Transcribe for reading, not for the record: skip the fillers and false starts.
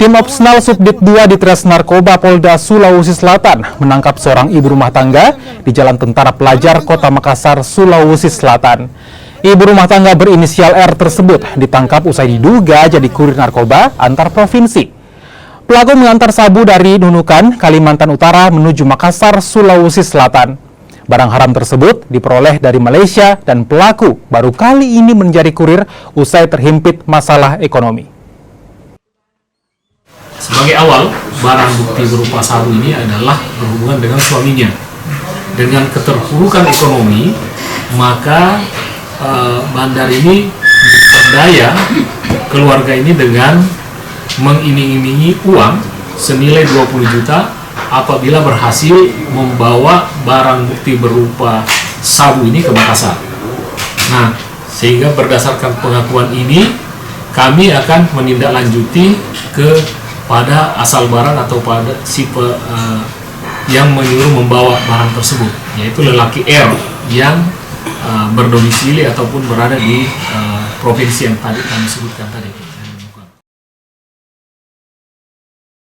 Tim Opsnal Subdit 2 di Tres Narkoba Polda Sulawesi Selatan menangkap seorang ibu rumah tangga di Jalan Tentara Pelajar Kota Makassar, Sulawesi Selatan. Ibu rumah tangga berinisial R tersebut ditangkap usai diduga jadi kurir narkoba antar provinsi. Pelaku mengantar sabu dari Nunukan, Kalimantan Utara menuju Makassar, Sulawesi Selatan. Barang haram tersebut diperoleh dari Malaysia dan pelaku baru kali ini menjadi kurir usai terhimpit masalah ekonomi. Sebagai awal, barang bukti berupa sabu ini adalah berhubungan dengan suaminya. Dengan keterpurukan ekonomi, maka bandar ini berdaya keluarga ini dengan mengiming-imingi uang senilai 20 juta apabila berhasil membawa barang bukti berupa sabu ini ke Makassar. Nah, sehingga berdasarkan pengakuan ini, kami akan menindaklanjuti pada asal barang atau pada si yang menyuruh membawa barang tersebut, yaitu lelaki R yang berdomisili ataupun berada di provinsi yang tadi kami sebutkan tadi.